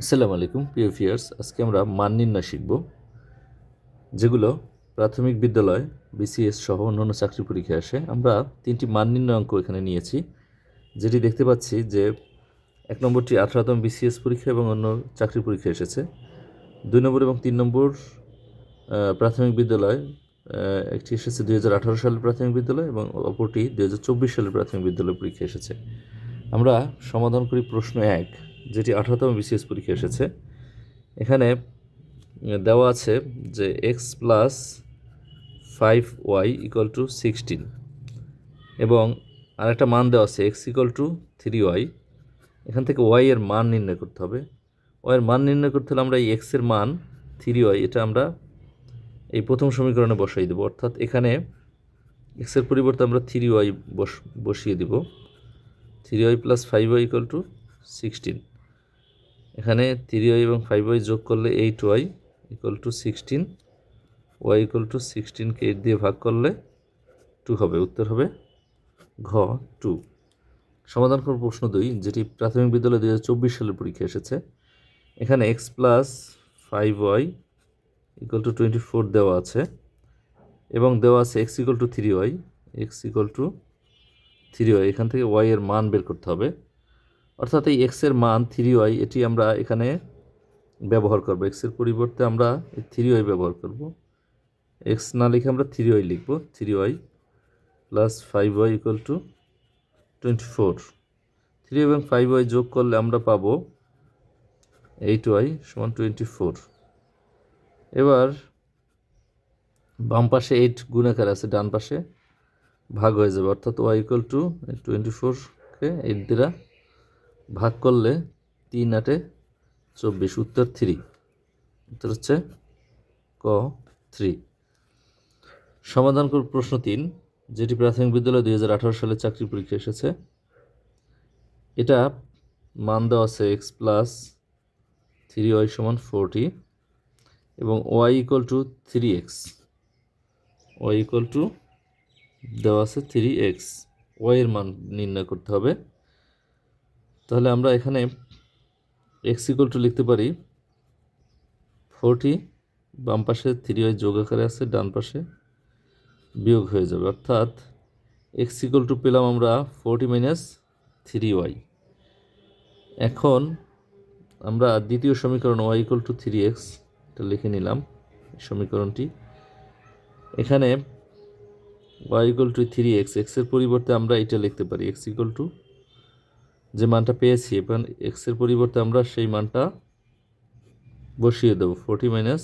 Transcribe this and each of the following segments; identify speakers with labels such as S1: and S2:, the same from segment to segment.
S1: আসসালামু আলাইকুম প্রিয় ভিউয়ার্স, আজকে আমরা মান নির্ণয় শিখব, যেগুলো প্রাথমিক বিদ্যালয়, বিসিএস সহ অন্যান্য চাকরি পরীক্ষায় আসে। আমরা তিনটি মান নির্ণয় অঙ্ক এখানে নিয়েছি, যেটি দেখতে পাচ্ছি যে 1 নম্বরটি 18তম বিসিএস পরীক্ষা এবং অন্য চাকরি পরীক্ষা এসেছে। 2 নম্বর এবং 3 নম্বর প্রাথমিক বিদ্যালয়, একটি এসেছে 2018 সালের প্রাথমিক বিদ্যালয় এবং অপরটি 2024 সালের প্রাথমিক বিদ্যালয় পরীক্ষা এসেছে। আমরা সমাধান করি প্রশ্ন 1, যেটি 18তম বিসিএস পরীক্ষা এসেছে। এখানে দেওয়া আছে যে x plus 5y equal to 16 এবং আরেকটা মান দেওয়া আছে এক্স ইকুয়াল টু 3y। এখান থেকে y এর মান নির্ণয় করতে হবে। y এর মান নির্ণয় করতে হলে আমরা এই x এর মান 3y এটা আমরা এই প্রথম সমীকরণে বসাই দেব, অর্থাৎ এখানে x এর পরিবর্তে আমরা 3y বসিয়ে দিব। 3y plus 5y equal to 16। এখানে 3y এবং 5y যোগ করলে 8y equal to 16, y equal to 16কে 8 দিয়ে ভাগ করলে 2 হবে। উত্তর হবে ঘ 2। সমাধান করব প্রশ্ন 2, যেটি প্রাথমিক বিদ্যালয় 2024 সালের পরীক্ষা এসেছে। এখানে x plus 5y equal to 24 দেওয়া আছে এবং দেওয়া আছে x equal to 3y, x equal to 3y। এখান থেকে y এর মান বের করতে হবে, অর্থাৎ এই x এর মান 3y এটি আমরা এখানে ব্যবহার করব। x এর পরিবর্তে আমরা এই 3y ব্যবহার করব। x না লিখে আমরা 3y লিখব। 3y plus 5y equal to 24। 3 এবং 5y যোগ করলে আমরা পাবো 8y সমান 24। এবার বাম পাশে 8 গুণাকার আছে, ডান পাশে ভাগ হয়ে যাবে, অর্থাৎ y ইকুয়াল টু 24কে 8 দ্বারা ভাগ করলে 3 8 24। উত্তর 3। উত্তর হচ্ছে ক 3। সমাধান করব প্রশ্ন 3, যেটি প্রাথমিক বিদ্যালয় 2018 সালে চাকরি পরীক্ষা এসেছে। এটা মান দেওয়া আছে এক্স প্লাস 3y সমান 40 এবং y equal two 3x। y equal two দেওয়া আছে 3x, y এর মান নির্ণয় করতে হবে। তাহলে আমরা এখানে x ইকুয়াল টু লিখতে পারি 40, বাম পাশে 3y যোগ আকারে আছে, ডান পাশে বিয়োগ হয়ে যাবে, অর্থাৎ x ইকুয়াল টু পেলাম আমরা 40 মাইনাস 3y। এখন আমরা দ্বিতীয় সমীকরণ y ইকুয়াল টু 3x এটা লিখে নিলাম সমীকরণটি। এখানে y equal two 3x, x এর পরিবর্তে আমরা এটা লিখতে পারি x ইকুয়াল টু যে মানটা পেয়েছি, এবং x এর পরিবর্তে আমরা সেই মানটা বসিয়ে দেব 40 মাইনাস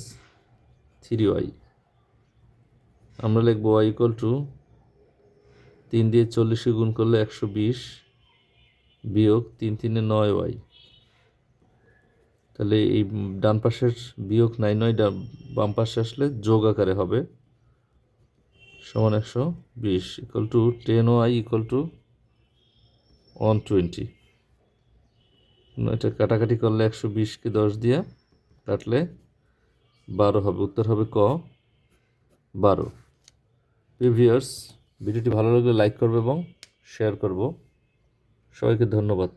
S1: 3y। আমরা লিখব y ইকুয়াল টু 3 দিয়ে 40 গুণ করলে 120 বিয়োগ 3 3 9y। তাহলে এই ডান পাশের বিয়োগ 9y বাম পাশে আসলে যোগ আকারে হবে, সমান 120 equal to 10y equal to 120। এটা কাটাকাটি করলে 120কে 10 দিয়ে কাটলে 12 হবে। উত্তর হবে ক 12। ভিউয়ার্স, ভিডিওটি ভালো লাগলে লাইক করবে এবং শেয়ার করব। সবাইকে ধন্যবাদ।